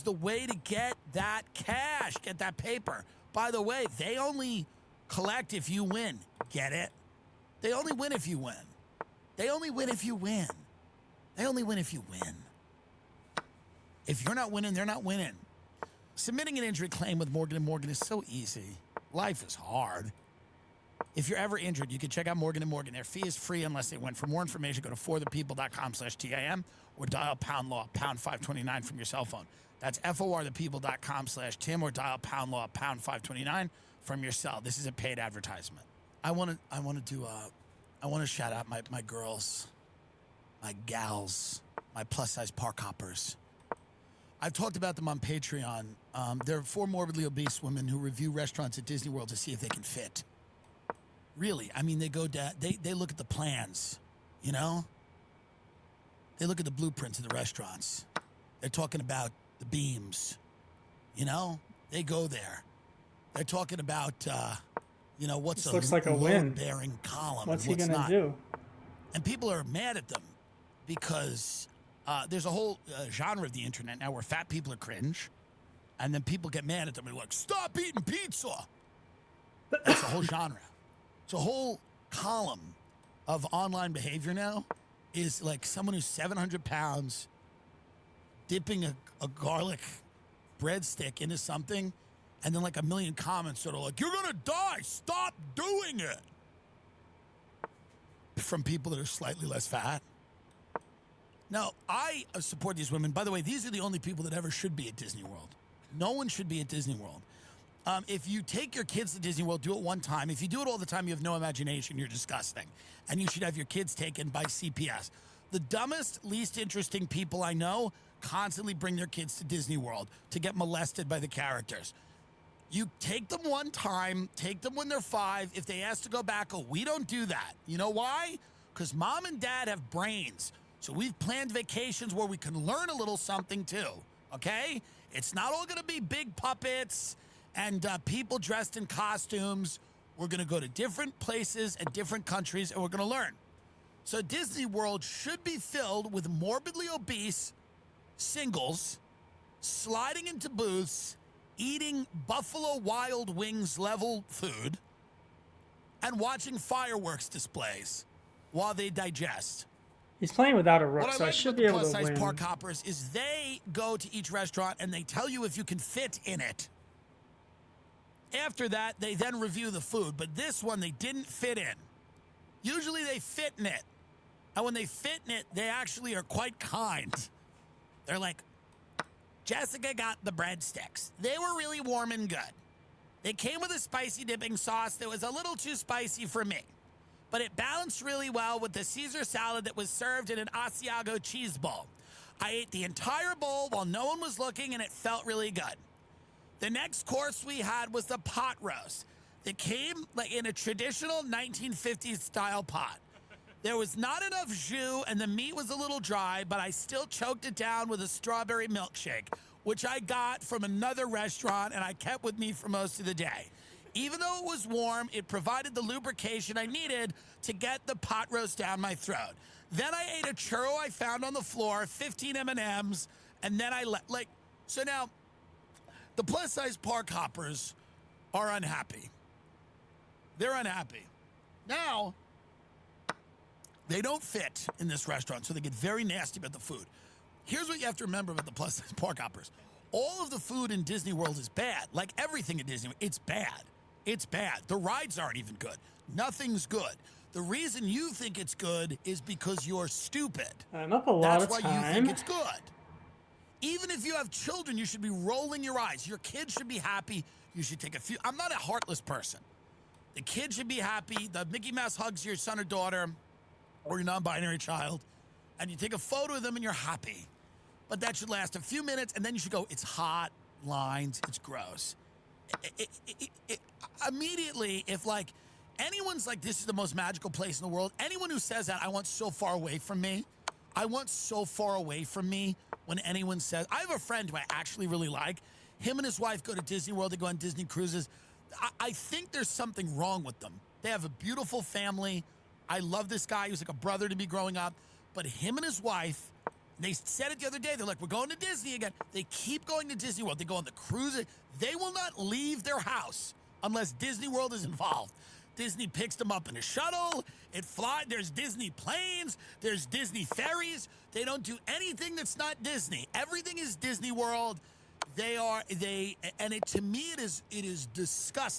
the way to get that cash, get that paper. By the way, they only collect if you win. Get it? They only win if you win. They only win if you win. They only win if you win. If you're not winning, they're not winning. Submitting an injury claim with Morgan & Morgan is so easy. Life is hard. If you're ever injured, you can check out Morgan & Morgan. Their fee is free unless they win. For more information, go to forthepeople.com/TIM or dial pound 529 from your cell phone. That's forthepeople.com/Tim or dial pound 529 from your cell. This is a paid advertisement. I want to shout out my girls, my gals, my plus-size park hoppers. I've talked about them on Patreon. There are 4 morbidly obese women who review restaurants at Disney World to see if they can fit. Really, I mean, they go down, they look at the plans, you know? They look at the blueprints of the restaurants. They're talking about the beams, you know? They go there. They're talking about, what's this looks like a win. Load-bearing column. What's he going to do? And people are mad at them because there's a whole genre of the internet now where fat people are cringe, and then people get mad at them and they're like, stop eating pizza. That's a whole genre. It's a whole column of online behavior now is like someone who's 700 pounds dipping a garlic breadstick into something, and then like a million comments sort of like, you're going to die. Stop doing it. From people that are slightly less fat. Now, I support these women. By the way, these are the only people that ever should be at Disney World. No one should be at Disney World. If you take your kids to Disney World, do it one time. If you do it all the time, you have no imagination. You're disgusting. And you should have your kids taken by CPS. The dumbest, least interesting people I know constantly bring their kids to Disney World to get molested by the characters. You take them one time, take them when they're 5. If they ask to go back, we don't do that. You know why? Because mom and dad have brains. So we've planned vacations where we can learn a little something too, okay? It's not all going to be big puppets and people dressed in costumes. We're going to go to different places and different countries, and we're going to learn. So Disney World should be filled with morbidly obese singles sliding into booths, eating Buffalo Wild Wings level food, and watching fireworks displays while they digest. He's playing without a rook, what so I I should like be about able the to plus-size win. park hoppers is they go to each restaurant and they tell you if you can fit in it. After that, they then review the food, but this one they didn't fit in. Usually they fit in it, and when they fit in it, they actually are quite kind. They're like, Jessica got the breadsticks. They were really warm and good. They came with a spicy dipping sauce that was a little too spicy for me, but it balanced really well with the Caesar salad that was served in an Asiago cheese bowl. I ate the entire bowl while no one was looking, and it felt really good. The next course we had was the pot roast that came like in a traditional 1950s style pot. There was not enough jus and the meat was a little dry, but I still choked it down with a strawberry milkshake, which I got from another restaurant and I kept with me for most of the day. Even though it was warm, it provided the lubrication I needed to get the pot roast down my throat. Then I ate a churro I found on the floor, 15 M&Ms, and then I so now the plus-size park hoppers are unhappy. They're unhappy. Now, they don't fit in this restaurant, so they get very nasty about the food. Here's what you have to remember about the plus-size park hoppers. All of the food in Disney World is bad. Like everything at Disney World, it's bad. It's bad. The rides aren't even good. Nothing's good. The reason you think it's good is because you're stupid. I'm up a lot of time. That's why you think it's good. Even if you have children, you should be rolling your eyes. Your kids should be happy. You should take a few. I'm not a heartless person. The kid should be happy. The Mickey Mouse hugs your son or daughter or your non-binary child, and you take a photo of them and you're happy. But that should last a few minutes, and then you should go, it's hot, lines, it's gross. Immediately, if like anyone's like, this is the most magical place in the world, anyone who says that, I want so far away from me. I want so far away from me when anyone says, I have a friend who I actually really like. Him and his wife go to Disney World, they go on Disney cruises. I think there's something wrong with them. They have a beautiful family. I love this guy. He was like a brother to me growing up. But him and his wife, They said it the other day. They're like, we're going to Disney again. They keep going to Disney World. They go on the cruise. They will not leave their house unless Disney World is involved. Disney picks them up in a shuttle. There's Disney planes. There's Disney ferries. They don't do anything that's not Disney. Everything is Disney World. To me, it is disgusting.